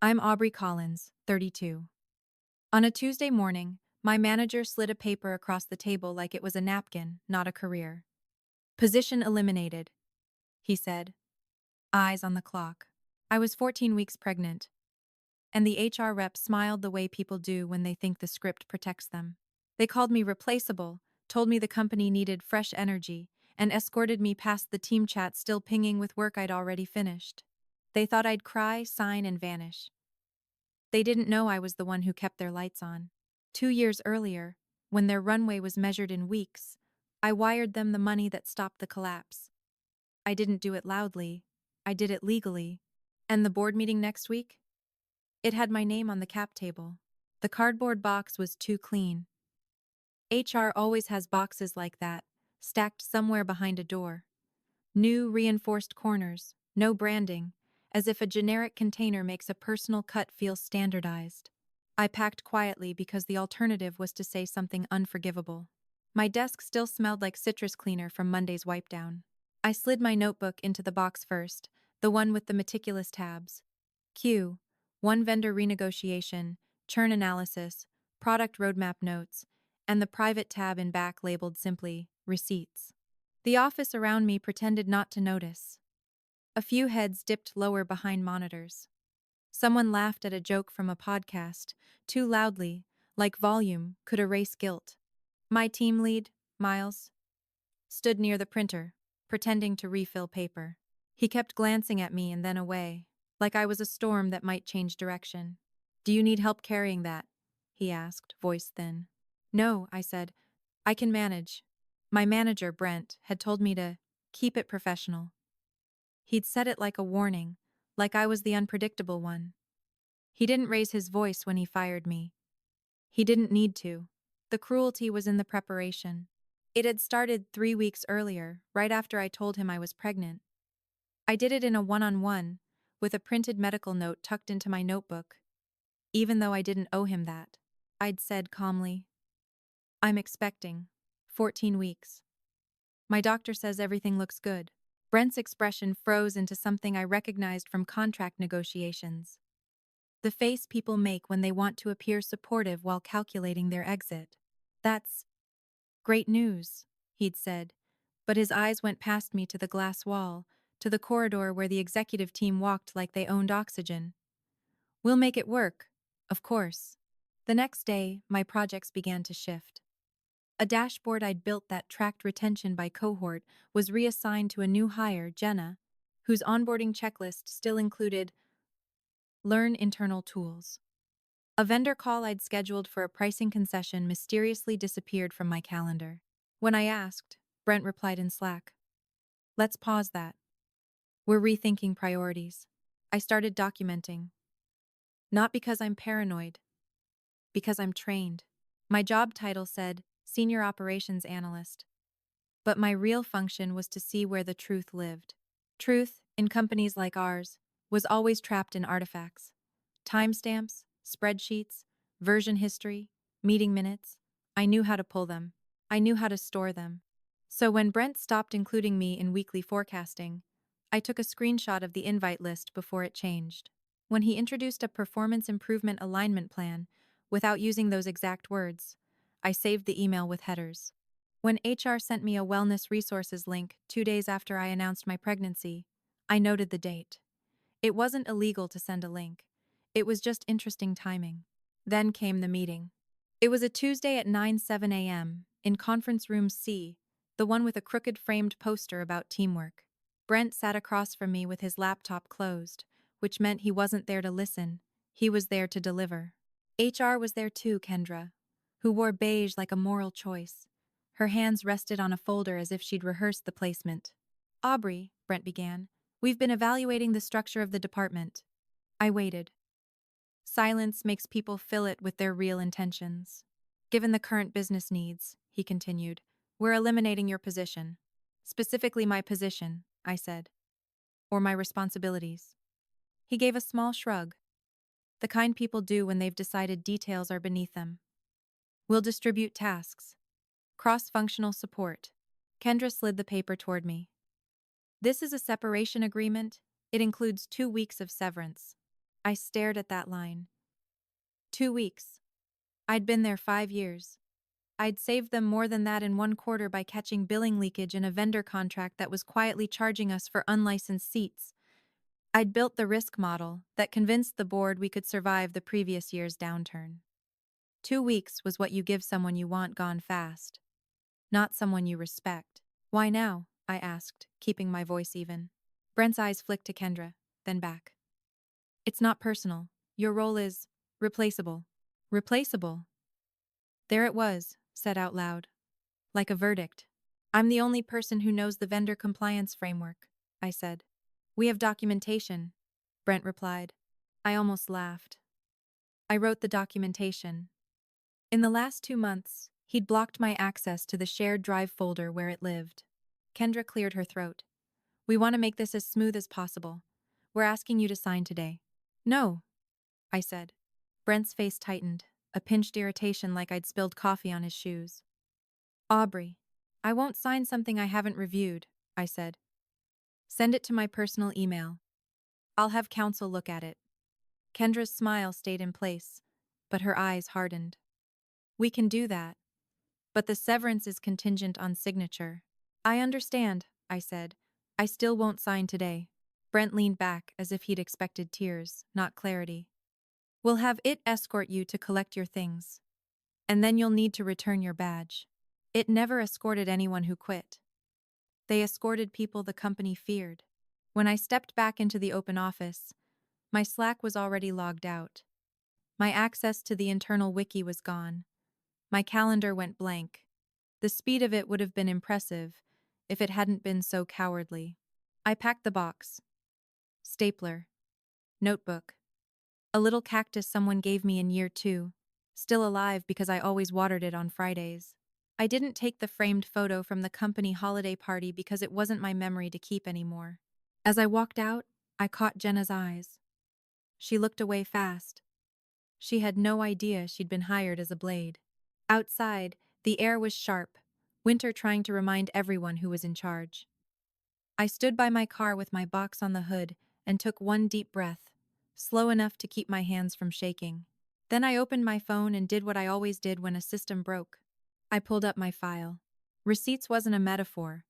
I'm Aubrey Collins, 32. On a Tuesday morning, my manager slid a paper across the table like it was a napkin, not a career. Position eliminated, he said, eyes on the clock. I was 14 weeks pregnant, and the HR rep smiled the way people do when they think the script protects them. They called me replaceable, told me the company needed fresh energy, and escorted me past the team chat still pinging with work I'd already finished. They thought I'd cry, sign, and vanish. They didn't know I was the one who kept their lights on. 2 years earlier, when their runway was measured in weeks, I wired them the money that stopped the collapse. I didn't do it loudly, I did it legally. And the board meeting next week? It had my name on the cap table. The cardboard box was too clean. HR always has boxes like that, stacked somewhere behind a door. New reinforced corners, no branding, as if a generic container makes a personal cut feel standardized. I packed quietly because the alternative was to say something unforgivable. My desk still smelled like citrus cleaner from Monday's wipe down. I slid my notebook into the box first, the one with the meticulous tabs. Q. One vendor renegotiation, churn analysis, product roadmap notes, and the private tab in back labeled simply, receipts. The office around me pretended not to notice. A few heads dipped lower behind monitors. Someone laughed at a joke from a podcast, too loudly, like volume could erase guilt. My team lead, Miles, stood near the printer, pretending to refill paper. He kept glancing at me and then away, like I was a storm that might change direction. "Do you need help carrying that?" he asked, voice thin. "No," I said. "I can manage." My manager, Brent, had told me to keep it professional. He'd said it like a warning, like I was the unpredictable one. He didn't raise his voice when he fired me. He didn't need to. The cruelty was in the preparation. It had started 3 weeks earlier, right after I told him I was pregnant. I did it in a one-on-one, with a printed medical note tucked into my notebook. Even though I didn't owe him that, I'd said calmly, "I'm expecting. 14 weeks. My doctor says everything looks good." Brent's expression froze into something I recognized from contract negotiations. The face people make when they want to appear supportive while calculating their exit. "That's great news," he'd said, but his eyes went past me to the glass wall, to the corridor where the executive team walked like they owned oxygen. "We'll make it work, of course." The next day, my projects began to shift. A dashboard I'd built that tracked retention by cohort was reassigned to a new hire, Jenna, whose onboarding checklist still included learn internal tools. A vendor call I'd scheduled for a pricing concession mysteriously disappeared from my calendar. When I asked, Brent replied in Slack, "Let's pause that. We're rethinking priorities." I started documenting. Not because I'm paranoid, because I'm trained. My job title said Senior Operations Analyst, but my real function was to see where the truth lived. Truth, in companies like ours, was always trapped in artifacts. Timestamps, spreadsheets, version history, meeting minutes. I knew how to pull them. I knew how to store them. So when Brent stopped including me in weekly forecasting, I took a screenshot of the invite list before it changed. When he introduced a performance improvement alignment plan, without using those exact words, I saved the email with headers. When HR sent me a wellness resources link 2 days after I announced my pregnancy, I noted the date. It wasn't illegal to send a link. It was just interesting timing. Then came the meeting. It was a Tuesday at 9:07 a.m., in conference room C, the one with a crooked framed poster about teamwork. Brent sat across from me with his laptop closed, which meant he wasn't there to listen, he was there to deliver. HR was there too, Kendra, who wore beige like a moral choice. Her hands rested on a folder as if she'd rehearsed the placement. "Aubrey," Brent began, "we've been evaluating the structure of the department." I waited. Silence makes people fill it with their real intentions. "Given the current business needs," he continued, "we're eliminating your position. Specifically my position," I said. "Or my responsibilities." He gave a small shrug. The kind people do when they've decided details are beneath them. "We'll distribute tasks. Cross-functional support." Kendra slid the paper toward me. "This is a separation agreement. It includes 2 weeks of severance." I stared at that line. 2 weeks. I'd been there 5 years. I'd saved them more than that in 1 quarter by catching billing leakage in a vendor contract that was quietly charging us for unlicensed seats. I'd built the risk model that convinced the board we could survive the previous year's downturn. 2 weeks was what you give someone you want gone fast, not someone you respect. Why now? I asked, keeping my voice even. Brent's eyes flicked to Kendra, then back. It's not personal. Your role is replaceable. Replaceable? There it was, said out loud. Like a verdict. I'm the only person who knows the vendor compliance framework, I said. We have documentation, Brent replied. I almost laughed. I wrote the documentation. In the last 2 months, he'd blocked my access to the shared drive folder where it lived. Kendra cleared her throat. We want to make this as smooth as possible. We're asking you to sign today. No, I said. Brent's face tightened, a pinched irritation like I'd spilled coffee on his shoes. Aubrey, I won't sign something I haven't reviewed, I said. Send it to my personal email. I'll have counsel look at it. Kendra's smile stayed in place, but her eyes hardened. We can do that, but the severance is contingent on signature. I understand, I said. I still won't sign today. Brent leaned back as if he'd expected tears, not clarity. We'll have it escort you to collect your things. And then you'll need to return your badge. It never escorted anyone who quit. They escorted people the company feared. When I stepped back into the open office, my Slack was already logged out. My access to the internal wiki was gone. My calendar went blank. The speed of it would have been impressive if it hadn't been so cowardly. I packed the box. Stapler. Notebook. A little cactus someone gave me in year 2, still alive because I always watered it on Fridays. I didn't take the framed photo from the company holiday party because it wasn't my memory to keep anymore. As I walked out, I caught Jenna's eyes. She looked away fast. She had no idea she'd been hired as a blade. Outside, the air was sharp, winter trying to remind everyone who was in charge. I stood by my car with my box on the hood and took one deep breath, slow enough to keep my hands from shaking. Then I opened my phone and did what I always did when a system broke. I pulled up my file. Receipts wasn't a metaphor.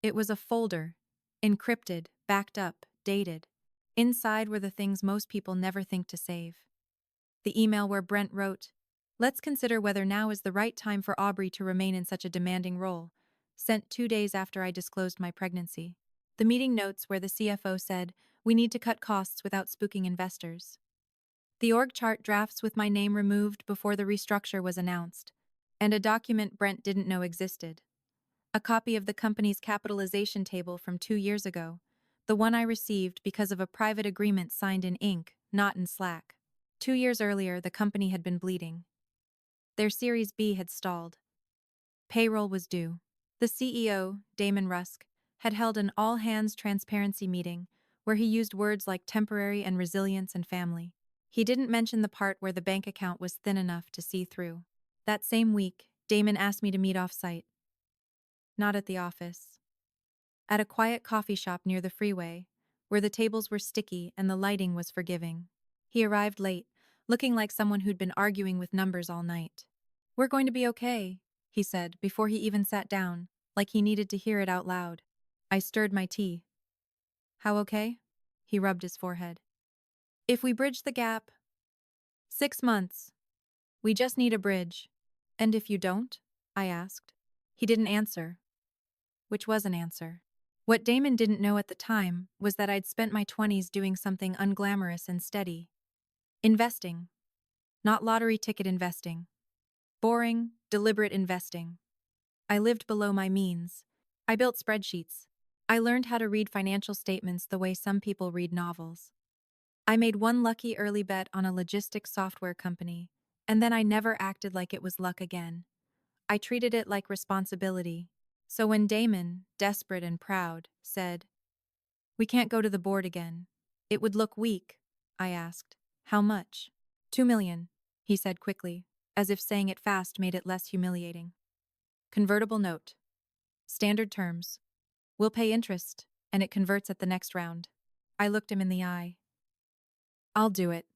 It was a folder, encrypted, backed up, dated. Inside were the things most people never think to save. The email where Brent wrote, "Let's consider whether now is the right time for Aubrey to remain in such a demanding role," sent 2 days after I disclosed my pregnancy. The meeting notes where the CFO said, "We need to cut costs without spooking investors." The org chart drafts with my name removed before the restructure was announced, and a document Brent didn't know existed. A copy of the company's capitalization table from 2 years ago, the one I received because of a private agreement signed in ink, not in Slack. 2 years earlier, the company had been bleeding. Their Series B had stalled. Payroll was due. The CEO, Damon Rusk, had held an all-hands transparency meeting where he used words like temporary and resilience and family. He didn't mention the part where the bank account was thin enough to see through. That same week, Damon asked me to meet off-site. Not at the office. At a quiet coffee shop near the freeway, where the tables were sticky and the lighting was forgiving. He arrived late, looking like someone who'd been arguing with numbers all night. "We're going to be okay," he said before he even sat down, like he needed to hear it out loud. I stirred my tea. "How okay?" He rubbed his forehead. "If we bridge the gap, 6 months. We just need a bridge." "And if you don't?" I asked. He didn't answer. Which was an answer. What Damon didn't know at the time was that I'd spent my 20s doing something unglamorous and steady. Investing. Not lottery ticket investing. Boring, deliberate investing. I lived below my means. I built spreadsheets. I learned how to read financial statements the way some people read novels. I made one lucky early bet on a logistics software company, and then I never acted like it was luck again. I treated it like responsibility. So when Damon, desperate and proud, said, "We can't go to the board again. It would look weak," I asked, "How much?" "2 million, he said quickly, as if saying it fast made it less humiliating. Convertible note. Standard terms. We'll pay interest, and it converts at the next round." I looked him in the eye. I'll do it.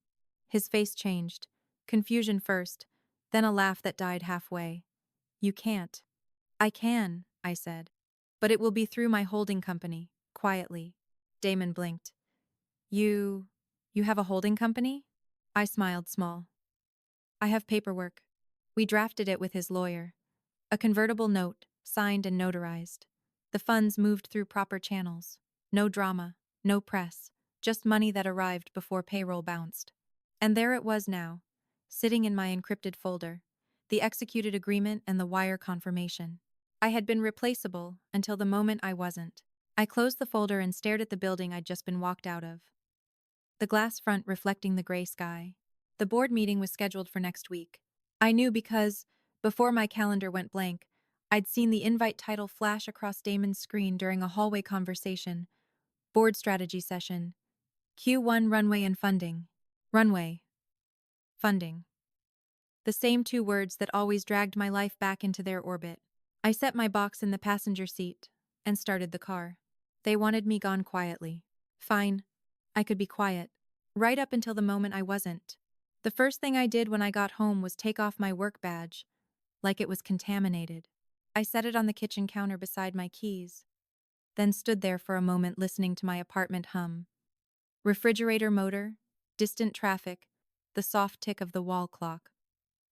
His face changed. Confusion first, then a laugh that died halfway. You can't. I can, I said. But it will be through my holding company, quietly. Damon blinked. You. You have a holding company? I smiled small. I have paperwork. We drafted it with his lawyer. A convertible note, signed and notarized. The funds moved through proper channels. No drama, no press, just money that arrived before payroll bounced. And there it was now, sitting in my encrypted folder, the executed agreement and the wire confirmation. I had been replaceable until the moment I wasn't. I closed the folder and stared at the building I'd just been walked out of. The glass front reflecting the gray sky. The board meeting was scheduled for next week. I knew because, before my calendar went blank, I'd seen the invite title flash across Damon's screen during a hallway conversation. Board strategy session. Q1 runway and funding. Runway. Funding. The same two words that always dragged my life back into their orbit. I set my box in the passenger seat and started the car. They wanted me gone quietly. Fine. I could be quiet. Right up until the moment I wasn't. The first thing I did when I got home was take off my work badge, like it was contaminated. I set it on the kitchen counter beside my keys, then stood there for a moment listening to my apartment hum. Refrigerator motor, distant traffic, the soft tick of the wall clock.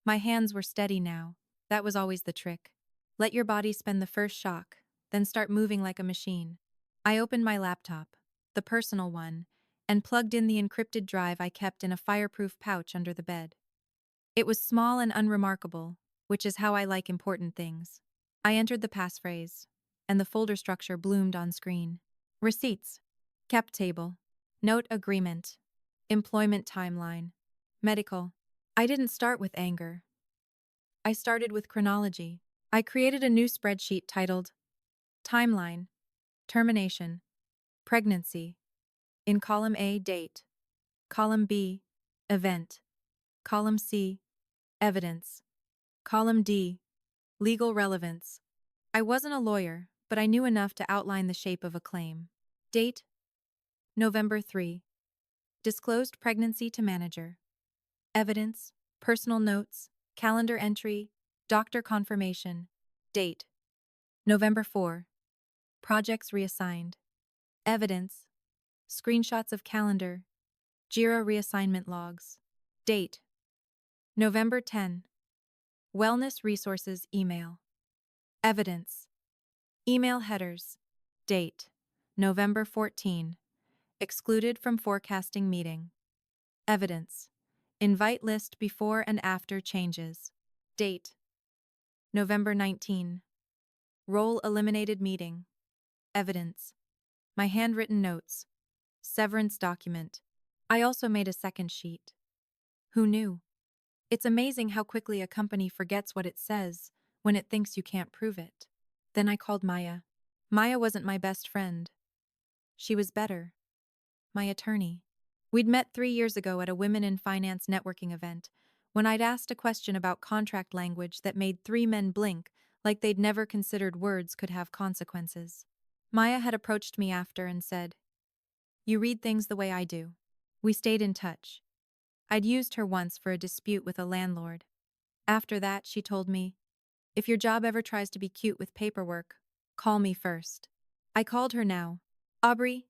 My hands were steady now. That was always the trick. Let your body spend the first shock, then start moving like a machine. I opened my laptop, the personal one, and plugged in the encrypted drive I kept in a fireproof pouch under the bed. It was small and unremarkable, which is how I like important things. I entered the passphrase, and the folder structure bloomed on screen. Receipts. Kept table. Note agreement. Employment timeline. Medical. I didn't start with anger. I started with chronology. I created a new spreadsheet titled Timeline. Termination. Pregnancy. In column A, date. Column B, event. Column C, evidence. Column D, legal relevance. I wasn't a lawyer, but I knew enough to outline the shape of a claim. Date, November 3. Disclosed pregnancy to manager. Evidence, personal notes, calendar entry, doctor confirmation. Date, November 4. Projects reassigned. Evidence, screenshots of calendar, JIRA reassignment logs. Date, November 10. Wellness resources email. Evidence. Email headers. Date, November 14. Excluded from forecasting meeting. Evidence. Invite list before and after changes. Date, November 19. Role eliminated meeting. Evidence. My handwritten notes. Severance document. I also made a second sheet. Who knew? It's amazing how quickly a company forgets what it says when it thinks you can't prove it. Then I called Maya. Maya wasn't my best friend. She was better. My attorney. We'd met 3 years ago at a Women in Finance networking event when I'd asked a question about contract language that made 3 men blink like they'd never considered words could have consequences. Maya had approached me after and said, "You read things the way I do." We stayed in touch. I'd used her once for a dispute with a landlord. After that, she told me, "If your job ever tries to be cute with paperwork, call me first." I called her now. "Aubrey,"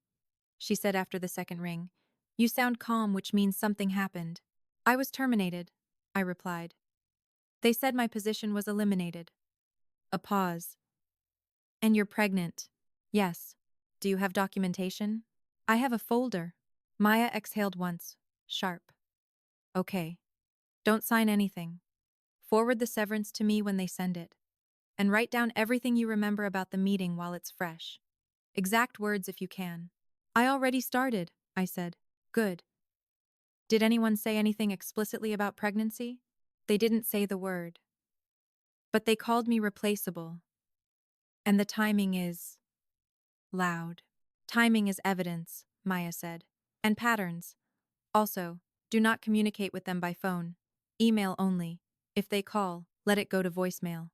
she said after the second ring, "you sound calm, which means something happened." "I was terminated," I replied. "They said my position was eliminated." A pause. "And you're pregnant?" "Yes." "Do you have documentation?" "I have a folder." Maya exhaled once, sharp. "Okay. Don't sign anything. Forward the severance to me when they send it. And write down everything you remember about the meeting while it's fresh. Exact words if you can." "I already started," I said. "Good. Did anyone say anything explicitly about pregnancy?" "They didn't say the word. But they called me replaceable. And the timing is loud." "Timing is evidence," Maya said. "And patterns. Also, do not communicate with them by phone. Email only. If they call, let it go to voicemail."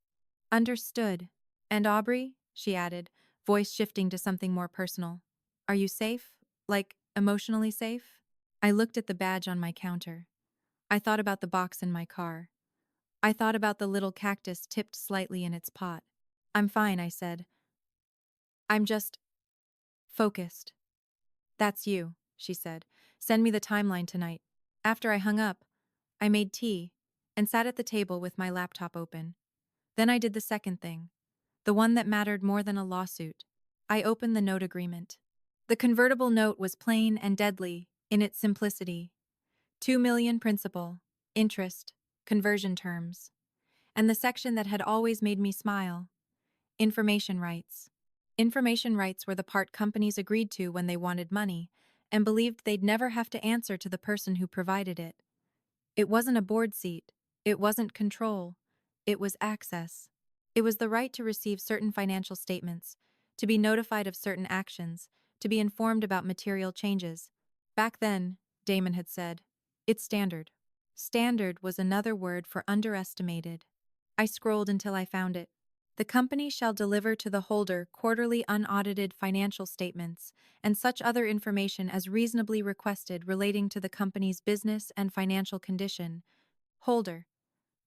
"Understood. And Aubrey," she added, voice shifting to something more personal. "Are you safe? Like, emotionally safe?" I looked at the badge on my counter. I thought about the box in my car. I thought about the little cactus tipped slightly in its pot. I'm fine, I said. I'm just focused. That's you, she said. Send me the timeline tonight. After I hung up, I made tea and sat at the table with my laptop open. Then I did the second thing, the one that mattered more than a lawsuit. I opened the note agreement. The convertible note was plain and deadly in its simplicity. 2 million principal, interest, conversion terms. And the section that had always made me smile, information rights. Information rights were the part companies agreed to when they wanted money and believed they'd never have to answer to the person who provided it. It wasn't a board seat. It wasn't control. It was access. It was the right to receive certain financial statements, to be notified of certain actions, to be informed about material changes. Back then, Damon had said, it's standard. Standard was another word for underestimated. I scrolled until I found it. The company shall deliver to the holder quarterly unaudited financial statements and such other information as reasonably requested relating to the company's business and financial condition. Holder.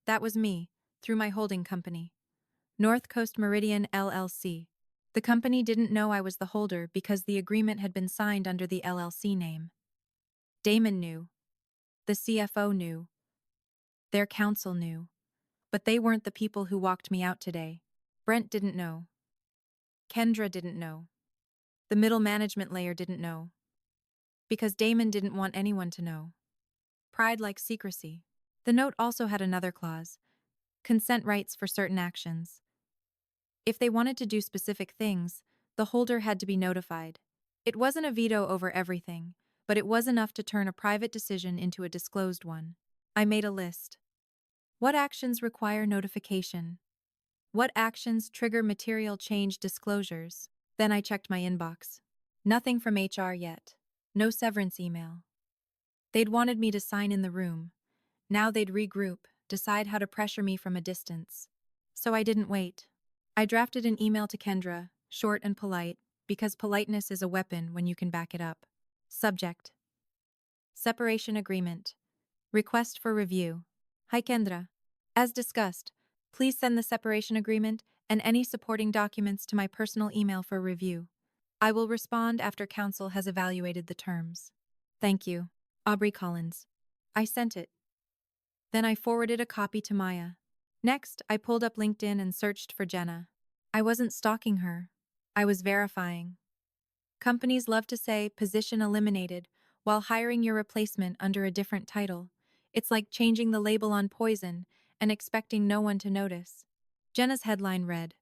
That was me, through my holding company. North Coast Meridian LLC. The company didn't know I was the holder because the agreement had been signed under the LLC name. Damon knew. The CFO knew. Their counsel knew. But they weren't the people who walked me out today. Brent didn't know. Kendra didn't know. The middle management layer didn't know. Because Damon didn't want anyone to know. Pride likes secrecy. The note also had another clause. Consent rights for certain actions. If they wanted to do specific things, the holder had to be notified. It wasn't a veto over everything, but it was enough to turn a private decision into a disclosed one. I made a list. What actions require notification? What actions trigger material change disclosures? Then I checked my inbox. Nothing from HR yet. No severance email. They'd wanted me to sign in the room. Now they'd regroup, decide how to pressure me from a distance. So I didn't wait. I drafted an email to Kendra, short and polite, because politeness is a weapon when you can back it up. Subject. Separation agreement. Request for review. Hi Kendra. As discussed, please send the separation agreement and any supporting documents to my personal email for review. I will respond after counsel has evaluated the terms. Thank you. Aubrey Collins. I sent it. Then I forwarded a copy to Maya. Next, I pulled up LinkedIn and searched for Jenna. I wasn't stalking her. I was verifying. Companies love to say position eliminated while hiring your replacement under a different title. It's like changing the label on poison and expecting no one to notice. Jenna's headline read,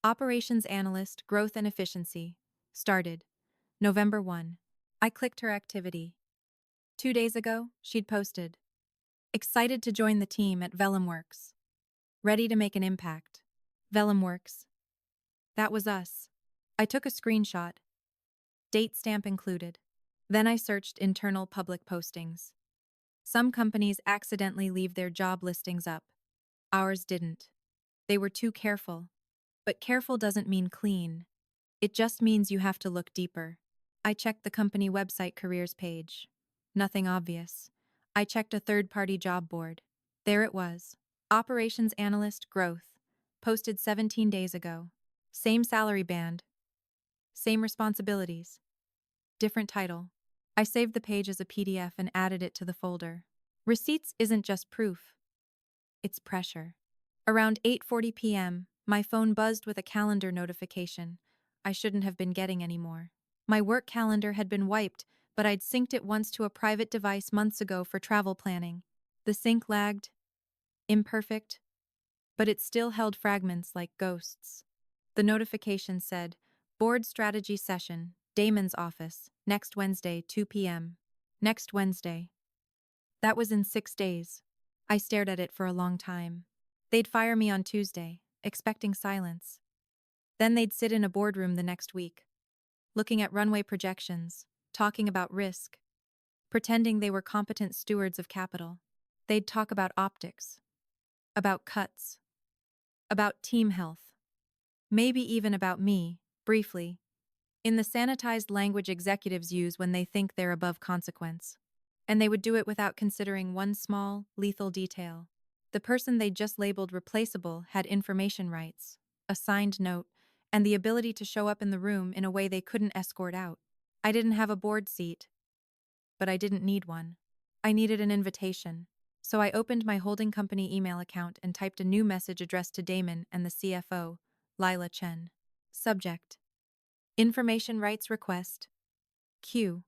Operations Analyst, Growth and Efficiency. Started. November 1. I clicked her activity. 2 days ago, she'd posted. Excited to join the team at VellumWorks. Ready to make an impact. VellumWorks. That was us. I took a screenshot. Date stamp included. Then I searched internal public postings. Some companies accidentally leave their job listings up. Ours didn't. They were too careful. But careful doesn't mean clean. It just means you have to look deeper. I checked the company website careers page. Nothing obvious. I checked a third-party job board. There it was. Operations Analyst Growth. Posted 17 days ago. Same salary band. Same responsibilities. Different title. I saved the page as a PDF and added it to the folder. Receipts isn't just proof. It's pressure. Around 8:40 p.m., my phone buzzed with a calendar notification I shouldn't have been getting anymore. My work calendar had been wiped, but I'd synced it once to a private device months ago for travel planning. The sync lagged. Imperfect. But it still held fragments like ghosts. The notification said, Board Strategy Session, Damon's office, next Wednesday, 2 p.m. Next Wednesday. That was in 6 days. I stared at it for a long time. They'd fire me on Tuesday, expecting silence. Then they'd sit in a boardroom the next week, looking at runway projections, talking about risk, pretending they were competent stewards of capital. They'd talk about optics, about cuts, about team health, maybe even about me, briefly, in the sanitized language executives use when they think they're above consequence. And they would do it without considering one small, lethal detail. The person they just labeled replaceable had information rights, a signed note, and the ability to show up in the room in a way they couldn't escort out. I didn't have a board seat, but I didn't need one. I needed an invitation. So I opened my holding company email account and typed a new message addressed to Damon and the CFO, Lila Chen. Subject: Information rights request. Q.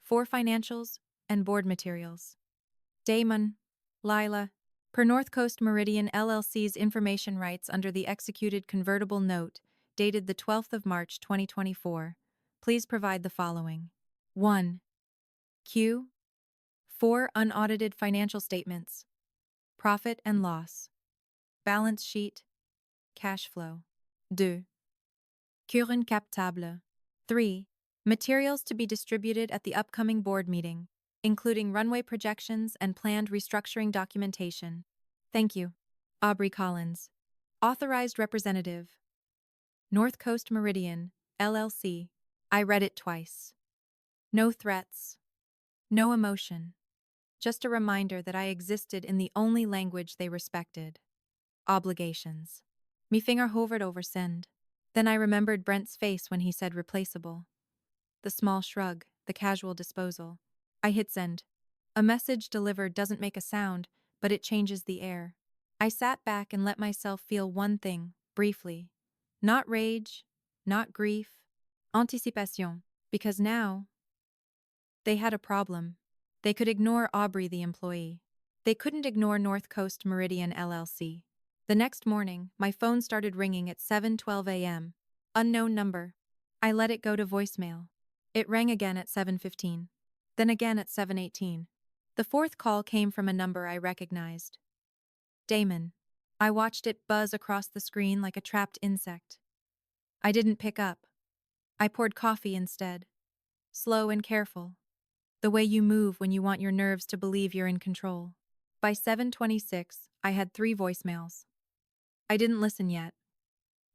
For financials and board materials. Damon, Lila, per North Coast Meridian LLC's information rights under the executed convertible note dated the 12th of March 2024, please provide the following. 1. Q. 4 unaudited financial statements. Profit and loss. Balance sheet. Cash flow. 2. Current cap table. 3. Materials to be distributed at the upcoming board meeting, including runway projections and planned restructuring documentation. Thank you. Aubrey Collins. Authorized Representative. North Coast Meridian, LLC. I read it twice. No threats. No emotion. Just a reminder that I existed in the only language they respected. Obligations. Me finger hovered over send. Then I remembered Brent's face when he said replaceable. The small shrug, the casual disposal. I hit send. A message delivered doesn't make a sound, but it changes the air. I sat back and let myself feel one thing, briefly. Not rage, not grief. Anticipation. Because now, they had a problem. They could ignore Aubrey the employee. They couldn't ignore North Coast Meridian LLC. The next morning, my phone started ringing at 7:12 a.m. Unknown number. I let it go to voicemail. It rang again at 7:15. Then again at 7:18. The fourth call came from a number I recognized. Damon. I watched it buzz across the screen like a trapped insect. I didn't pick up. I poured coffee instead. Slow and careful. The way you move when you want your nerves to believe you're in control. By 7:26, I had 3 voicemails. I didn't listen yet.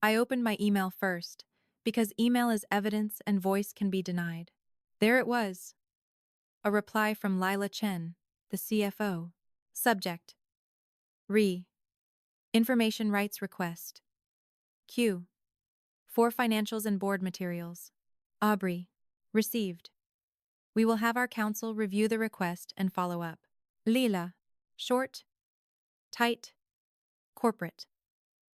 I opened my email first, because email is evidence and voice can be denied. There it was. A reply from Lila Chen, the CFO. Subject: Information rights request. Q. For financials and board materials. Aubrey. Received. We will have our counsel review the request and follow up. Lila. Short. Tight. Corporate.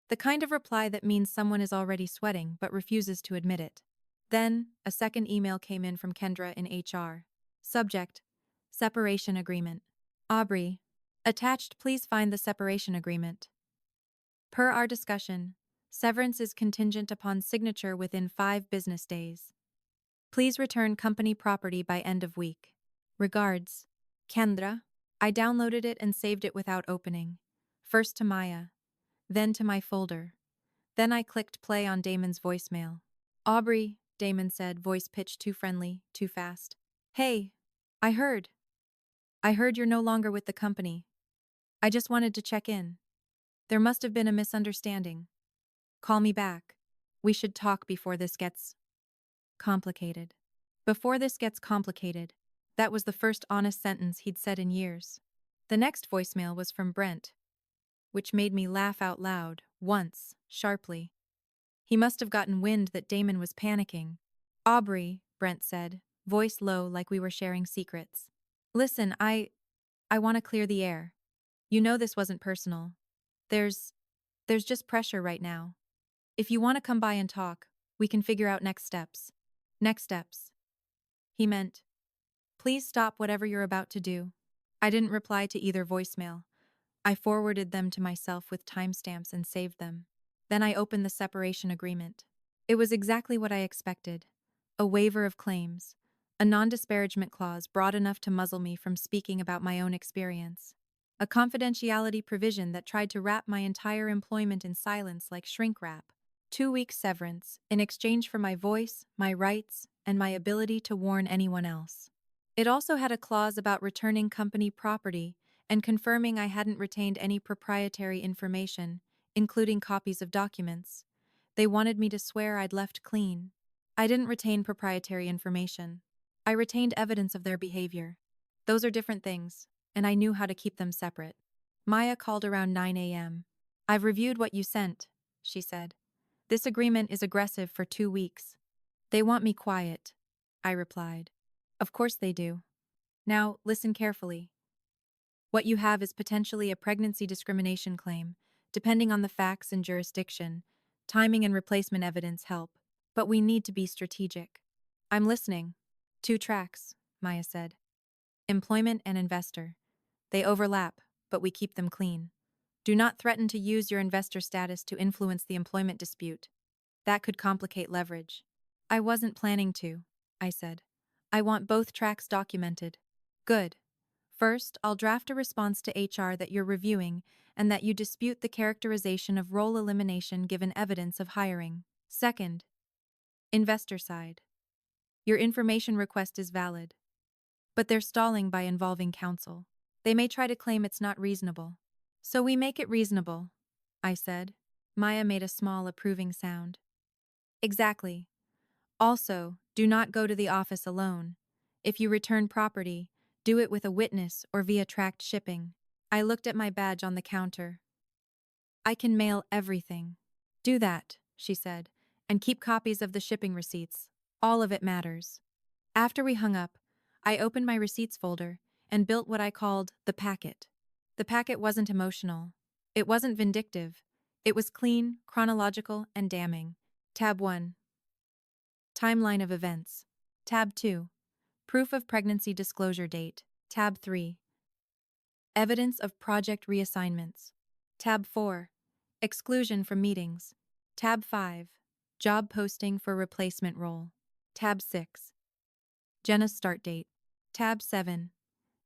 The kind of reply that means someone is already sweating but refuses to admit it. Then, a second email came in from Kendra in HR. Subject: Separation agreement. Aubrey. Attached, please find the separation agreement. Per our discussion, severance is contingent upon signature within 5 business days. Please return company property by end of week. Regards, Kendra. I downloaded it and saved it without opening. First to Maya, then to my folder. Then I clicked play on Damon's voicemail. Aubrey, Damon said, voice pitched too friendly, too fast. Hey, I heard. I heard you're no longer with the company. I just wanted to check in. There must have been a misunderstanding. Call me back. We should talk before this gets complicated. Before this gets complicated. That was the first honest sentence he'd said in years. The next voicemail was from Brent, which made me laugh out loud, once, sharply. He must have gotten wind that Damon was panicking. Aubrey, Brent said, voice low like we were sharing secrets. Listen, I want to clear the air. You know this wasn't personal. There's just pressure right now. If you want to come by and talk, we can figure out next steps. Next steps. He meant, please stop whatever you're about to do. I didn't reply to either voicemail. I forwarded them to myself with timestamps and saved them. Then I opened the separation agreement. It was exactly what I expected. A waiver of claims. A non-disparagement clause broad enough to muzzle me from speaking about my own experience. A confidentiality provision that tried to wrap my entire employment in silence like shrink wrap. 2 weeks severance, in exchange for my voice, my rights, and my ability to warn anyone else. It also had a clause about returning company property and confirming I hadn't retained any proprietary information, including copies of documents. They wanted me to swear I'd left clean. I didn't retain proprietary information. I retained evidence of their behavior. Those are different things, and I knew how to keep them separate. Maya called around 9 a.m. "I've reviewed what you sent," she said. "This agreement is aggressive for 2 weeks. They want me quiet," I replied. "Of course they do. Now, listen carefully. What you have is potentially a pregnancy discrimination claim. Depending on the facts and jurisdiction, timing and replacement evidence help. But we need to be strategic." "I'm listening." "Two tracks," Maya said. "Employment and investor. They overlap, but we keep them clean. Do not threaten to use your investor status to influence the employment dispute. That could complicate leverage." "I wasn't planning to," I said. "I want both tracks documented." "Good. First, I'll draft a response to HR that you're reviewing and that you dispute the characterization of role elimination given evidence of hiring. Second, investor side. Your information request is valid, but they're stalling by involving counsel. They may try to claim it's not reasonable. So we make it reasonable," I said. Maya made a small approving sound. "Exactly. Also, do not go to the office alone. If you return property, do it with a witness or via tracked shipping." I looked at my badge on the counter. "I can mail everything." "Do that," she said, "and keep copies of the shipping receipts. All of it matters." After we hung up, I opened my receipts folder and built what I called the packet. The packet wasn't emotional. It wasn't vindictive. It was clean, chronological, and damning. Tab 1. Timeline of events. Tab 2. Proof of pregnancy disclosure date. Tab 3. Evidence of project reassignments. Tab 4. Exclusion from meetings. Tab 5. Job posting for replacement role. Tab 6. Jenna's start date. Tab 7.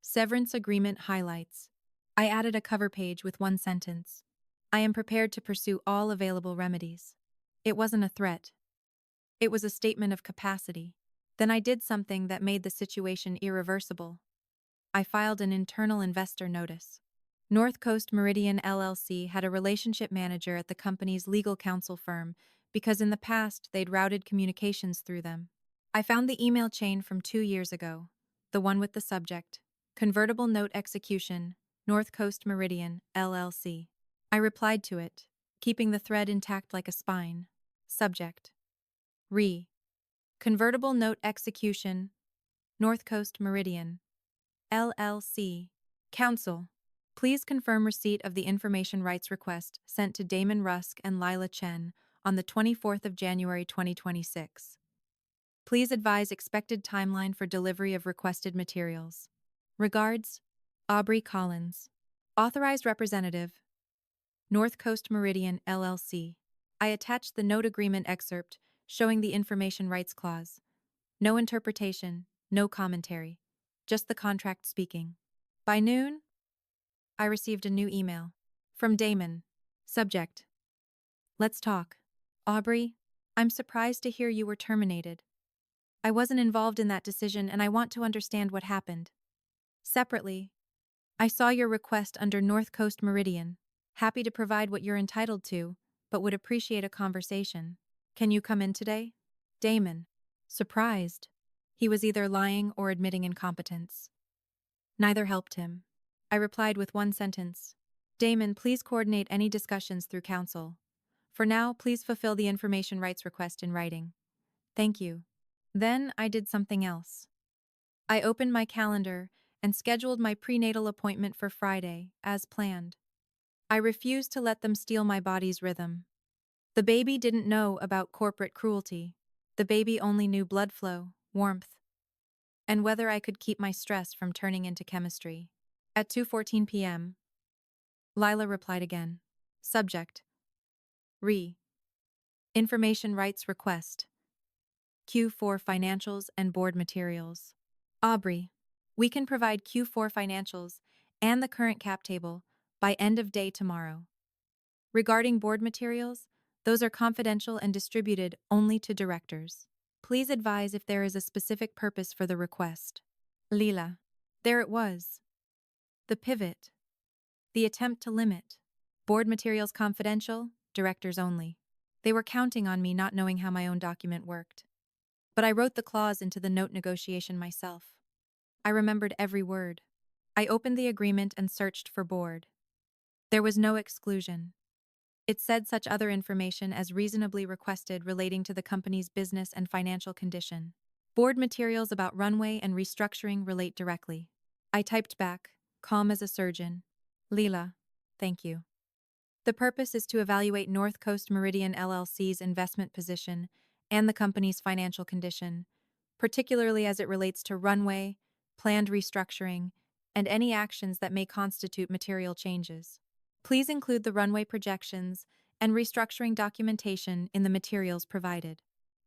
Severance agreement highlights. I added a cover page with one sentence. "I am prepared to pursue all available remedies." It wasn't a threat. It was a statement of capacity. Then I did something that made the situation irreversible. I filed an internal investor notice. North Coast Meridian LLC had a relationship manager at the company's legal counsel firm because in the past they'd routed communications through them. I found the email chain from 2 years ago, the one with the subject, "Convertible Note Execution, North Coast Meridian, LLC." I replied to it, keeping the thread intact like a spine. Subject: Convertible Note Execution, North Coast Meridian, LLC. Counsel: Please confirm receipt of the information rights request sent to Damon Rusk and Lila Chen on the 24th of January 2026. Please advise expected timeline for delivery of requested materials. Regards, Aubrey Collins. Authorized Representative, North Coast Meridian, LLC. I attached the note agreement excerpt showing the information rights clause. No interpretation, no commentary. Just the contract speaking. By noon, I received a new email. From Damon. Subject: Let's talk. Aubrey, I'm surprised to hear you were terminated. I wasn't involved in that decision and I want to understand what happened. Separately, I saw your request under North Coast Meridian. Happy to provide what you're entitled to, but would appreciate a conversation. Can you come in today? Damon. Surprised. He was either lying or admitting incompetence. Neither helped him. I replied with one sentence. Damon, please coordinate any discussions through counsel. For now, please fulfill the information rights request in writing. Thank you. Then I did something else. I opened my calendar and scheduled my prenatal appointment for Friday, as planned. I refused to let them steal my body's rhythm. The baby didn't know about corporate cruelty. The baby only knew blood flow, warmth, and whether I could keep my stress from turning into chemistry. At 2:14 p.m., Lila replied again. Subject: Information rights request. Q4 financials and board materials. Aubrey, we can provide Q4 financials and the current cap table by end of day tomorrow. Regarding board materials, those are confidential and distributed only to directors. Please advise if there is a specific purpose for the request. Lila. There it was. The pivot. The attempt to limit. Board materials confidential, directors only. They were counting on me not knowing how my own document worked. But I wrote the clause into the note negotiation myself. I remembered every word. I opened the agreement and searched for board. There was no exclusion. It said such other information as reasonably requested relating to the company's business and financial condition. Board materials about runway and restructuring relate directly. I typed back, calm as a surgeon. Leela, thank you. The purpose is to evaluate North Coast Meridian LLC's investment position and the company's financial condition, particularly as it relates to runway, planned restructuring, and any actions that may constitute material changes. Please include the runway projections and restructuring documentation in the materials provided.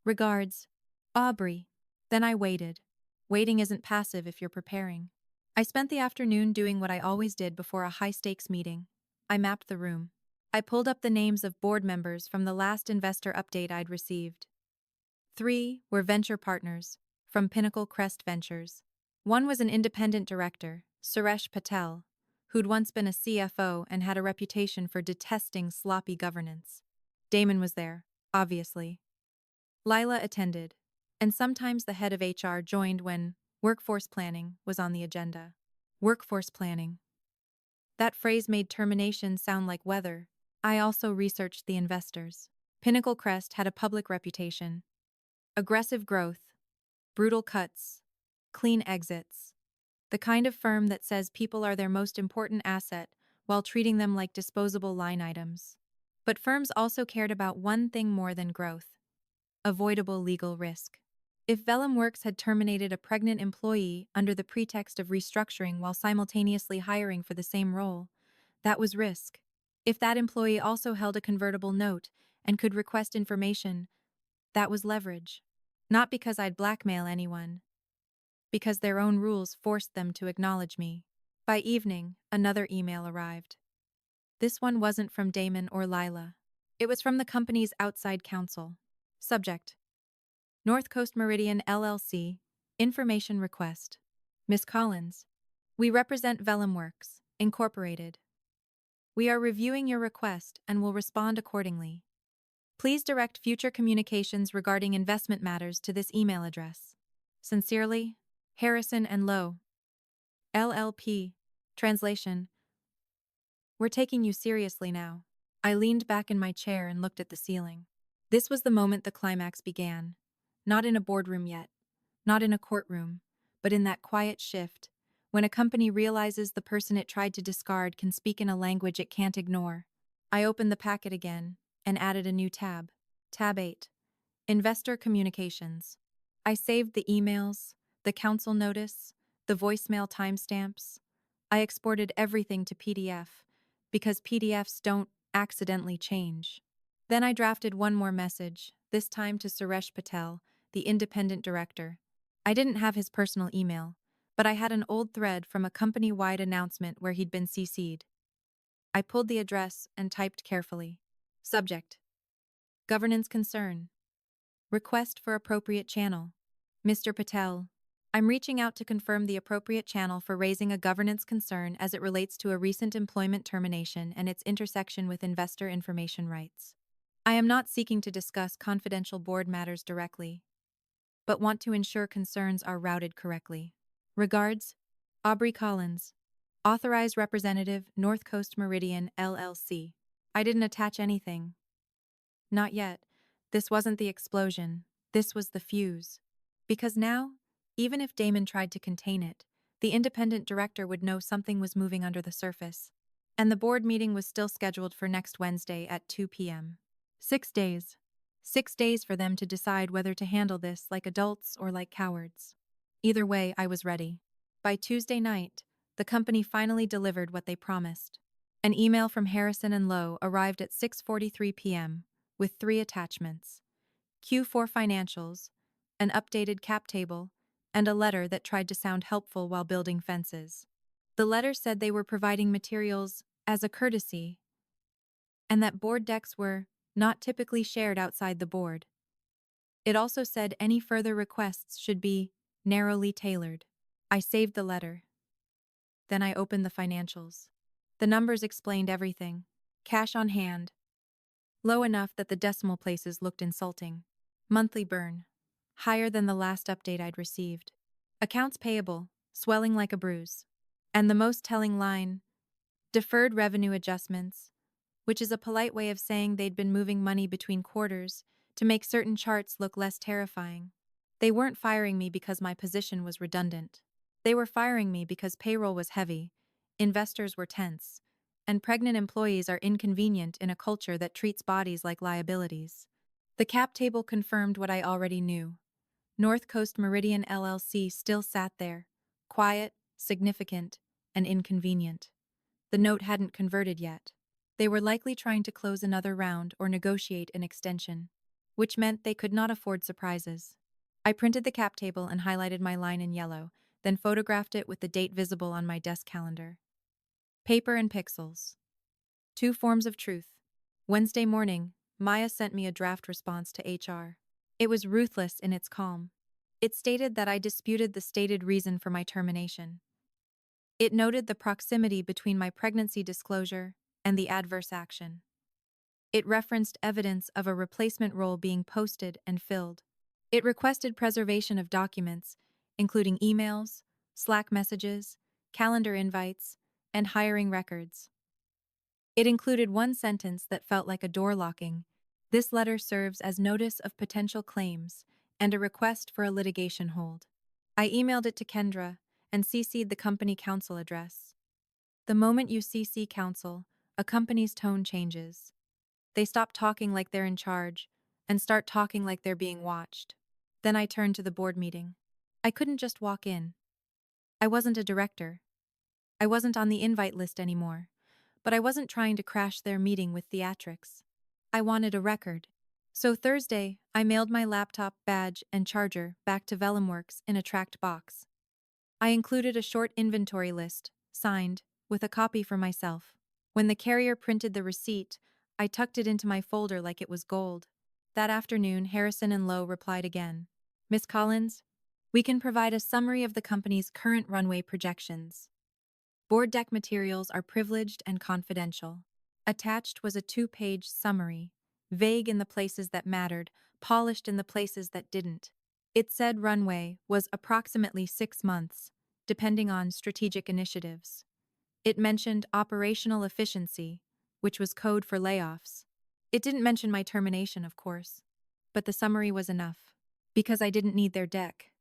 Regards, Aubrey. Then I waited. Waiting isn't passive if you're preparing. I spent the afternoon doing what I always did before a high-stakes meeting. I mapped the room. I pulled up the names of board members from the last investor update I'd received. 3 were venture partners, from Pinnacle Crest Ventures. One was an independent director, Suresh Patel, who'd once been a CFO and had a reputation for detesting sloppy governance. Damon was there, obviously. Lila attended, and sometimes the head of HR joined when workforce planning was on the agenda. Workforce planning. That phrase made termination sound like weather. I also researched the investors. Pinnacle Crest had a public reputation. Aggressive growth, brutal cuts, clean exits. The kind of firm that says people are their most important asset while treating them like disposable line items. But firms also cared about one thing more than growth: avoidable legal risk. If Vellum Works had terminated a pregnant employee under the pretext of restructuring while simultaneously hiring for the same role, that was risk. If that employee also held a convertible note and could request information, that was leverage. Not because I'd blackmail anyone, because their own rules forced them to acknowledge me. By evening, another email arrived. This one wasn't from Damon or Lila. It was from the company's outside counsel. Subject: North Coast Meridian LLC, information request. Miss Collins, we represent Vellum Works, Incorporated. We are reviewing your request and will respond accordingly. Please direct future communications regarding investment matters to this email address. Sincerely, Harrison and Lowe, LLP. Translation: We're taking you seriously now. I leaned back in my chair and looked at the ceiling. This was the moment the climax began. Not in a boardroom yet, not in a courtroom, but in that quiet shift, when a company realizes the person it tried to discard can speak in a language it can't ignore. I opened the packet again and added a new tab. Tab 8. Investor Communications. I saved the emails, the counsel notice, the voicemail timestamps. I exported everything to PDF, because PDFs don't accidentally change. Then I drafted one more message, this time to Suresh Patel, the independent director. I didn't have his personal email, but I had an old thread from a company-wide announcement where he'd been CC'd. I pulled the address and typed carefully. Subject: Governance concern. Request for appropriate channel. Mr. Patel, I'm reaching out to confirm the appropriate channel for raising a governance concern as it relates to a recent employment termination and its intersection with investor information rights. I am not seeking to discuss confidential board matters directly, but want to ensure concerns are routed correctly. Regards, Aubrey Collins, Authorized Representative, North Coast Meridian, LLC. I didn't attach anything. Not yet. This wasn't the explosion. This was the fuse. Because now, even if Damon tried to contain it, the independent director would know something was moving under the surface. And the board meeting was still scheduled for next Wednesday at 2 p.m. 6 days. 6 days for them to decide whether to handle this like adults or like cowards. Either way, I was ready. By Tuesday night, the company finally delivered what they promised. An email from Harrison and Lowe arrived at 6:43 p.m. with 3 attachments: Q4 financials, an updated cap table, and a letter that tried to sound helpful while building fences. The letter said they were providing materials as a courtesy, and that board decks were not typically shared outside the board. It also said any further requests should be narrowly tailored. I saved the letter. Then I opened the financials. The numbers explained everything. Cash on hand, low enough that the decimal places looked insulting. Monthly burn, higher than the last update I'd received. Accounts payable, swelling like a bruise. And the most telling line, deferred revenue adjustments, which is a polite way of saying they'd been moving money between quarters to make certain charts look less terrifying. They weren't firing me because my position was redundant. They were firing me because payroll was heavy, investors were tense, and pregnant employees are inconvenient in a culture that treats bodies like liabilities. The cap table confirmed what I already knew. North Coast Meridian LLC still sat there, quiet, significant, and inconvenient. The note hadn't converted yet. They were likely trying to close another round or negotiate an extension, which meant they could not afford surprises. I printed the cap table and highlighted my line in yellow, then photographed it with the date visible on my desk calendar. Paper and pixels. Two forms of truth. Wednesday morning, Maya sent me a draft response to HR. It was ruthless in its calm. It stated that I disputed the stated reason for my termination. It noted the proximity between my pregnancy disclosure and the adverse action. It referenced evidence of a replacement role being posted and filled. It requested preservation of documents, including emails, Slack messages, calendar invites, and hiring records. It included one sentence that felt like a door locking. This letter serves as notice of potential claims and a request for a litigation hold. I emailed it to Kendra and CC'd the company counsel address. The moment you CC counsel, a company's tone changes. They stop talking like they're in charge and start talking like they're being watched. Then I turned to the board meeting. I couldn't just walk in. I wasn't a director. I wasn't on the invite list anymore, but I wasn't trying to crash their meeting with theatrics. I wanted a record. So Thursday, I mailed my laptop, badge, and charger back to Vellumworks in a tracked box. I included a short inventory list, signed, with a copy for myself. When the carrier printed the receipt, I tucked it into my folder like it was gold. That afternoon, Harrison and Lowe replied again. Miss Collins, we can provide a summary of the company's current runway projections. Board deck materials are privileged and confidential. Attached was a 2-page summary, vague in the places that mattered, polished in the places that didn't. It said runway was approximately 6 months, depending on strategic initiatives. It mentioned operational efficiency, which was code for layoffs. It didn't mention my termination, of course, but the summary was enough, because I didn't need their deck.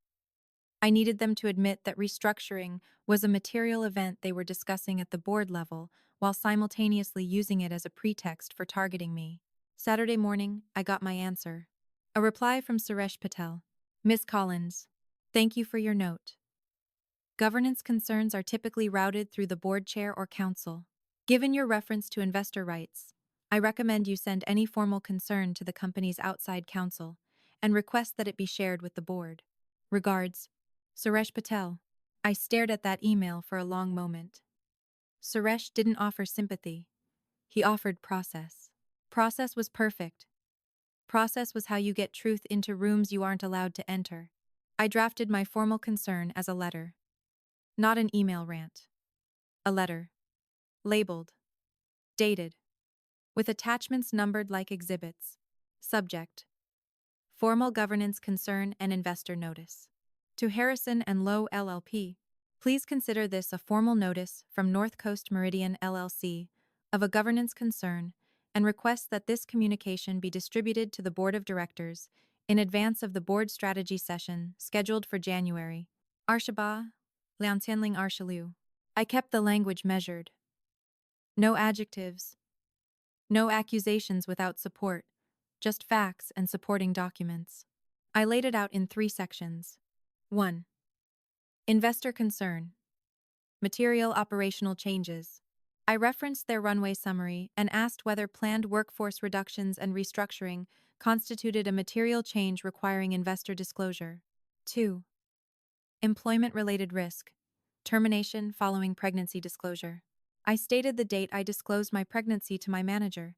I needed them to admit that restructuring was a material event they were discussing at the board level while simultaneously using it as a pretext for targeting me. Saturday morning, I got my answer. A reply from Suresh Patel. Miss Collins, thank you for your note. Governance concerns are typically routed through the board chair or council. Given your reference to investor rights, I recommend you send any formal concern to the company's outside counsel and request that it be shared with the board. Regards, Suresh Patel. I stared at that email for a long moment. Suresh didn't offer sympathy. He offered process. Process was perfect. Process was how you get truth into rooms you aren't allowed to enter. I drafted my formal concern as a letter. Not an email rant. A letter. Labeled. Dated. With attachments numbered like exhibits. Subject. Formal governance concern and investor notice. To Harrison and Lowe LLP, please consider this a formal notice from North Coast Meridian LLC of a governance concern and request that this communication be distributed to the Board of Directors in advance of the board strategy session scheduled for January. Arshaba, Liantianling Arshalu. I kept the language measured. No adjectives. No accusations without support, just facts and supporting documents. I laid it out in 3 sections. 1. Investor concern. Material operational changes. I referenced their runway summary and asked whether planned workforce reductions and restructuring constituted a material change requiring investor disclosure. 2. Employment-related risk. Termination following pregnancy disclosure. I stated the date I disclosed my pregnancy to my manager,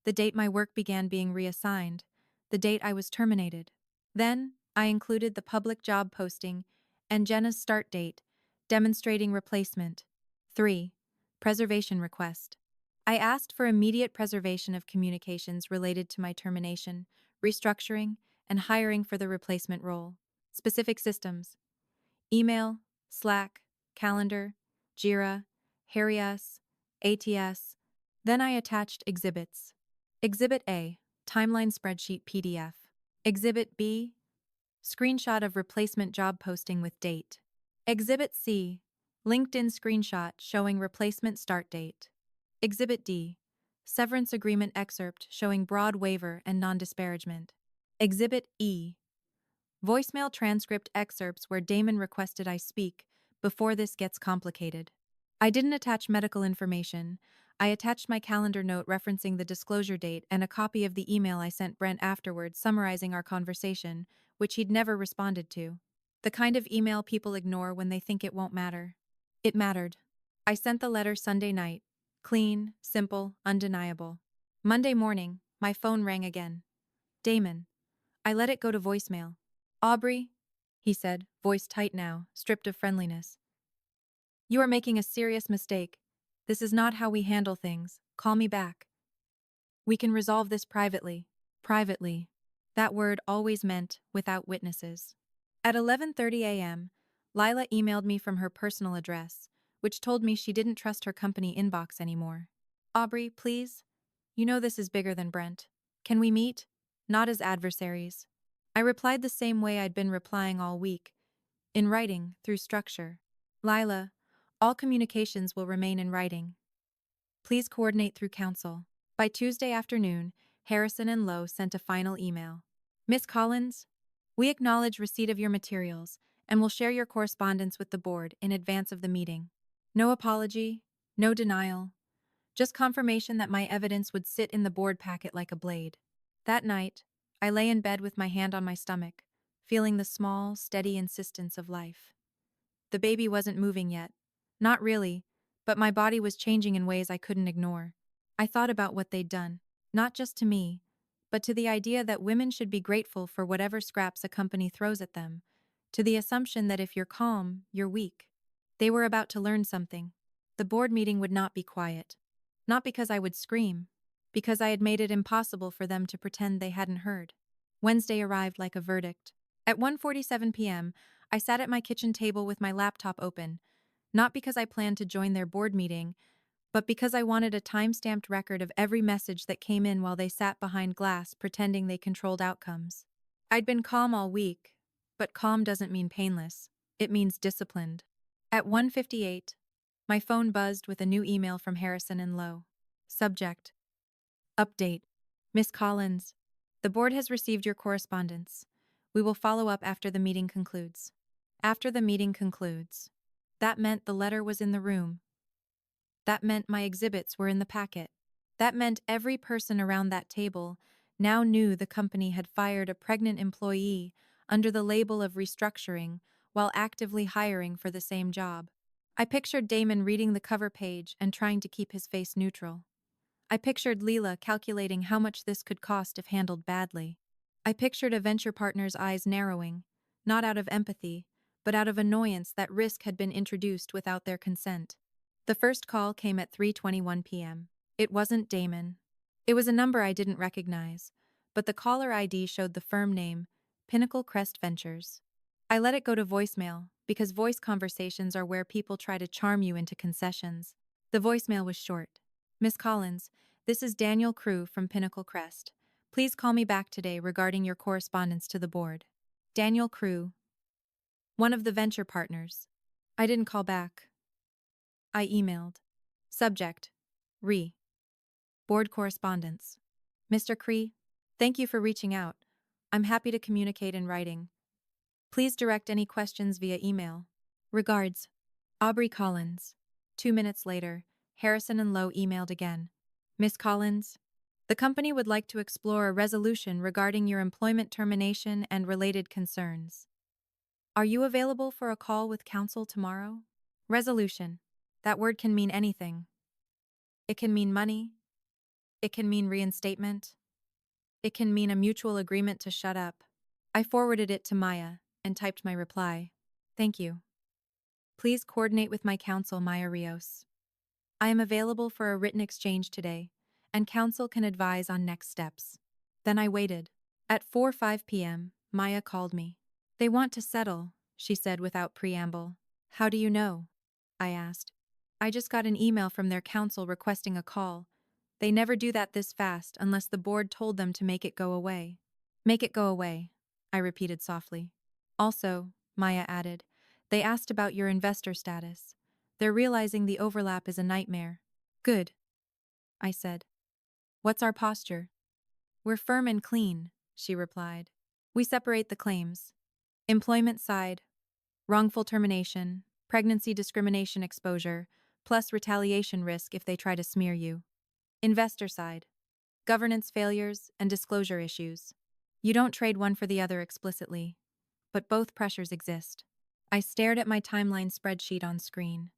the date my work began being reassigned, the date I was terminated. Then, I included the public job posting and Jenna's start date, demonstrating replacement. 3. Preservation request. I asked for immediate preservation of communications related to my termination, restructuring, and hiring for the replacement role. Specific systems. Email, Slack, calendar, Jira, Harrius, ATS. Then I attached exhibits. Exhibit A, timeline spreadsheet PDF. Exhibit B, screenshot of replacement job posting with date. Exhibit C, LinkedIn screenshot showing replacement start date. Exhibit D, severance agreement excerpt showing broad waiver and non-disparagement. Exhibit E, voicemail transcript excerpts where Damon requested I speak before this gets complicated. I didn't attach medical information. I attached my calendar note referencing the disclosure date and a copy of the email I sent Brent afterward summarizing our conversation, which he'd never responded to. The kind of email people ignore when they think it won't matter. It mattered. I sent the letter Sunday night. Clean, simple, undeniable. Monday morning, my phone rang again. Damon. I let it go to voicemail. Aubrey, he said, voice tight now, stripped of friendliness. You are making a serious mistake. This is not how we handle things. Call me back. We can resolve this privately. Privately. That word always meant without witnesses. At 11:30 a.m., Lila emailed me from her personal address, which told me she didn't trust her company inbox anymore. Aubrey, please. You know this is bigger than Brent. Can we meet? Not as adversaries. I replied the same way I'd been replying all week, in writing, through structure. Lila, all communications will remain in writing. Please coordinate through counsel. By Tuesday afternoon, Harrison and Lowe sent a final email. Miss Collins, we acknowledge receipt of your materials and will share your correspondence with the board in advance of the meeting. No apology, no denial, just confirmation that my evidence would sit in the board packet like a blade. That night, I lay in bed with my hand on my stomach, feeling the small, steady insistence of life. The baby wasn't moving yet. Not really, but my body was changing in ways I couldn't ignore. I thought about what they'd done, not just to me, but to the idea that women should be grateful for whatever scraps a company throws at them, to the assumption that if you're calm, you're weak. They were about to learn something. The board meeting would not be quiet. Not because I would scream, because I had made it impossible for them to pretend they hadn't heard. Wednesday arrived like a verdict. At 1:47 p.m., I sat at my kitchen table with my laptop open, not because I planned to join their board meeting, but because I wanted a time-stamped record of every message that came in while they sat behind glass pretending they controlled outcomes. I'd been calm all week, but calm doesn't mean painless. It means disciplined. At 1:58, my phone buzzed with a new email from Harrison and Lowe. Subject: Update. Miss Collins, the board has received your correspondence. We will follow up after the meeting concludes. After the meeting concludes. That meant the letter was in the room. That meant my exhibits were in the packet. That meant every person around that table now knew the company had fired a pregnant employee under the label of restructuring while actively hiring for the same job. I pictured Damon reading the cover page and trying to keep his face neutral. I pictured Leela calculating how much this could cost if handled badly. I pictured a venture partner's eyes narrowing, not out of empathy, but out of annoyance that risk had been introduced without their consent. The first call came at 3:21 p.m. It wasn't Damon. It was a number I didn't recognize, but the caller ID showed the firm name, Pinnacle Crest Ventures. I let it go to voicemail, because voice conversations are where people try to charm you into concessions. The voicemail was short. Miss Collins, this is Daniel Crew from Pinnacle Crest. Please call me back today regarding your correspondence to the board. Daniel Crew, one of the venture partners. I didn't call back. I emailed. Subject: Board correspondence. Mr. Cree, thank you for reaching out. I'm happy to communicate in writing. Please direct any questions via email. Regards, Aubrey Collins. 2 minutes later, Harrison and Lowe emailed again. Miss Collins, the company would like to explore a resolution regarding your employment termination and related concerns. Are you available for a call with counsel tomorrow? Resolution. That word can mean anything. It can mean money. It can mean reinstatement. It can mean a mutual agreement to shut up. I forwarded it to Maya and typed my reply. Thank you. Please coordinate with my counsel, Maya Rios. I am available for a written exchange today, and counsel can advise on next steps. Then I waited. At 4:05 p.m., Maya called me. They want to settle, she said without preamble. How do you know? I asked. I just got an email from their counsel requesting a call. They never do that this fast unless the board told them to make it go away. Make it go away, I repeated softly. Also, Maya added, they asked about your investor status. They're realizing the overlap is a nightmare. Good, I said. What's our posture? We're firm and clean, she replied. We separate the claims. Employment side, wrongful termination, pregnancy discrimination exposure, plus retaliation risk if they try to smear you. Investor side, governance failures and disclosure issues. You don't trade one for the other explicitly, but both pressures exist. I stared at my timeline spreadsheet on screen.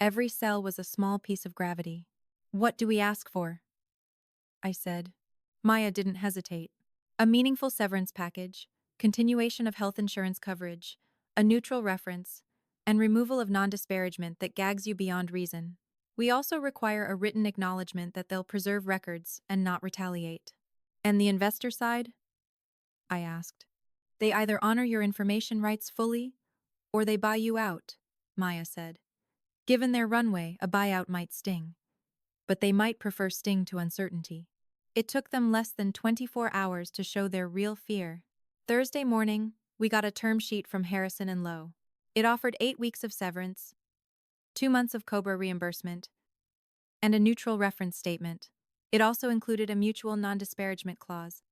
Every cell was a small piece of gravity. What do we ask for? I said. Maya didn't hesitate. A meaningful severance package, continuation of health insurance coverage, a neutral reference, and removal of non-disparagement that gags you beyond reason. We also require a written acknowledgement that they'll preserve records and not retaliate. And the investor side? I asked. They either honor your information rights fully, or they buy you out, Maya said. Given their runway, a buyout might sting. But they might prefer sting to uncertainty. It took them less than 24 hours to show their real fear. Thursday morning, we got a term sheet from Harrison and Lowe. It offered 8 weeks of severance, 2 months of COBRA reimbursement, and a neutral reference statement. It also included a mutual non-disparagement clause.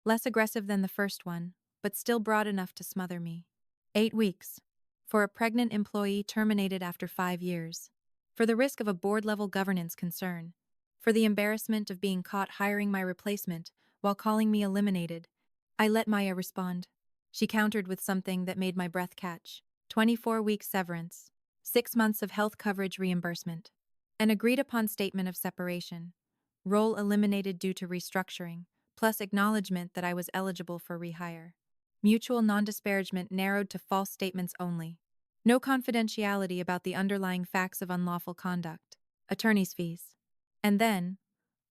Less aggressive than the first one, but still broad enough to smother me. 8 weeks. For a pregnant employee terminated after 5 years. For the risk of a board-level governance concern. For the embarrassment of being caught hiring my replacement while calling me eliminated. I let Maya respond. She countered with something that made my breath catch. 24-week severance. 6 months of health coverage reimbursement. An agreed-upon statement of separation. Role eliminated due to restructuring, plus acknowledgement that I was eligible for rehire. Mutual non-disparagement narrowed to false statements only. No confidentiality about the underlying facts of unlawful conduct. Attorney's fees. And then,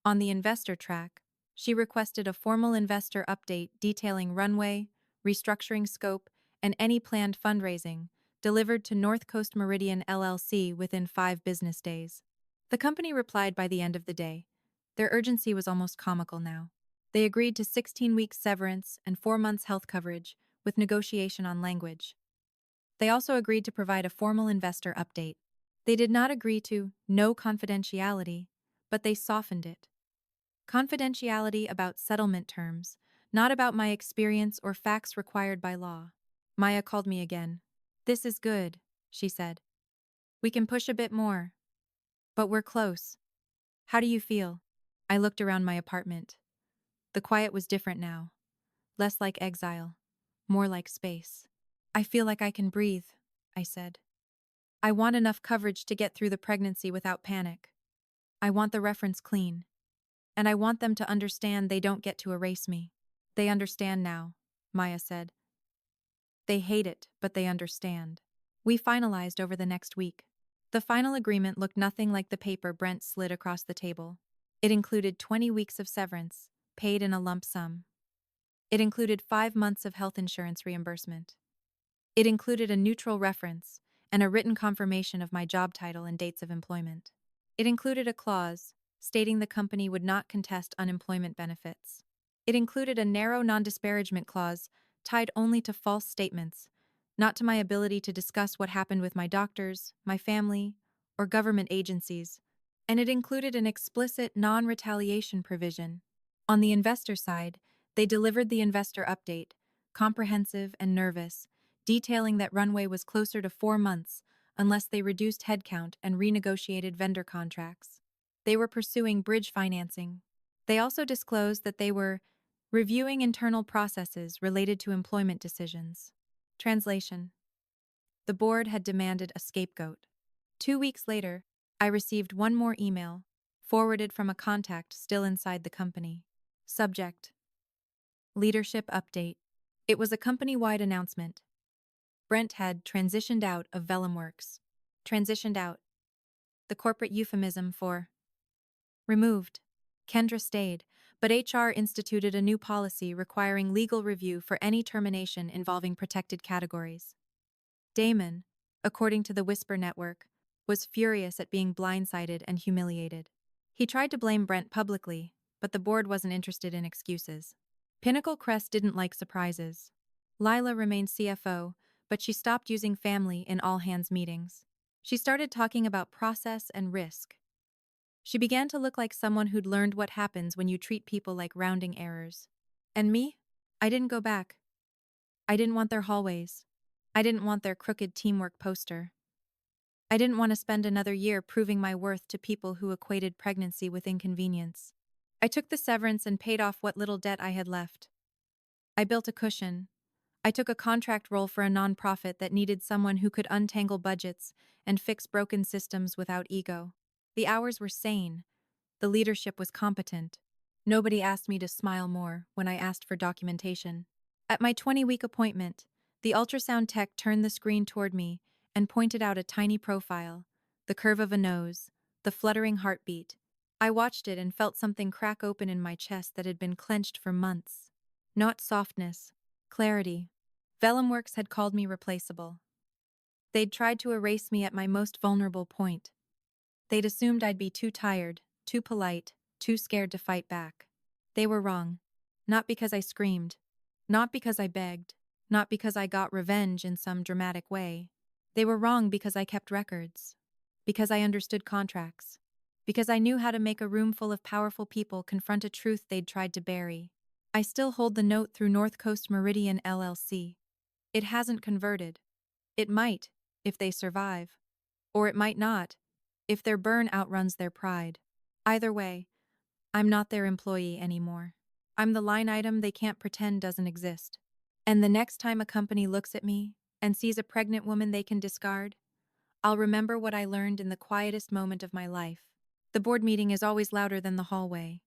on the investor track, she requested a formal investor update detailing runway, restructuring scope, and any planned fundraising, delivered to North Coast Meridian LLC within 5 business days. The company replied by the end of the day. Their urgency was almost comical now. They agreed to 16 weeks severance and 4 months health coverage, with negotiation on language. They also agreed to provide a formal investor update. They did not agree to no confidentiality, but they softened it. Confidentiality about settlement terms, not about my experience or facts required by law. Maya called me again. This is good, she said. We can push a bit more. But we're close. How do you feel? I looked around my apartment. The quiet was different now. Less like exile. More like space. I feel like I can breathe, I said. I want enough coverage to get through the pregnancy without panic. I want the reference clean. And I want them to understand they don't get to erase me. They understand now, Maya said. They hate it, but they understand. We finalized over the next week. The final agreement looked nothing like the paper Brent slid across the table. It included 20 weeks of severance, paid in a lump sum. It included 5 months of health insurance reimbursement. It included a neutral reference and a written confirmation of my job title and dates of employment. It included a clause stating the company would not contest unemployment benefits. It included a narrow non-disparagement clause tied only to false statements, not to my ability to discuss what happened with my doctors, my family, or government agencies, and it included an explicit non-retaliation provision. On the investor side, they delivered the investor update, comprehensive and nervous, detailing that runway was closer to 4 months unless they reduced headcount and renegotiated vendor contracts. They were pursuing bridge financing. They also disclosed that they were reviewing internal processes related to employment decisions. Translation. The board had demanded a scapegoat. 2 weeks later, I received one more email, forwarded from a contact still inside the company. Subject: Leadership Update. It was a company-wide announcement. Brent had transitioned out of Vellumworks. Transitioned out. The corporate euphemism for removed. Kendra stayed, but HR instituted a new policy requiring legal review for any termination involving protected categories. Damon, according to the Whisper Network, was furious at being blindsided and humiliated. He tried to blame Brent publicly, but the board wasn't interested in excuses. Pinnacle Crest didn't like surprises. Lila remained CFO, but she stopped using family in all-hands meetings. She started talking about process and risk. She began to look like someone who'd learned what happens when you treat people like rounding errors. And me? I didn't go back. I didn't want their hallways. I didn't want their crooked teamwork poster. I didn't want to spend another year proving my worth to people who equated pregnancy with inconvenience. I took the severance and paid off what little debt I had left. I built a cushion. I took a contract role for a nonprofit that needed someone who could untangle budgets and fix broken systems without ego. The hours were sane. The leadership was competent. Nobody asked me to smile more when I asked for documentation. At my 20-week appointment, the ultrasound tech turned the screen toward me and pointed out a tiny profile, the curve of a nose, the fluttering heartbeat. I watched it and felt something crack open in my chest that had been clenched for months. Not softness, clarity. Vellumworks had called me replaceable. They'd tried to erase me at my most vulnerable point. They'd assumed I'd be too tired, too polite, too scared to fight back. They were wrong. Not because I screamed. Not because I begged. Not because I got revenge in some dramatic way. They were wrong because I kept records. Because I understood contracts. Because I knew how to make a room full of powerful people confront a truth they'd tried to bury. I still hold the note through North Coast Meridian LLC. It hasn't converted. It might, if they survive. Or it might not, if their burn outruns their pride. Either way, I'm not their employee anymore. I'm the line item they can't pretend doesn't exist. And the next time a company looks at me and sees a pregnant woman they can discard, I'll remember what I learned in the quietest moment of my life. The board meeting is always louder than the hallway.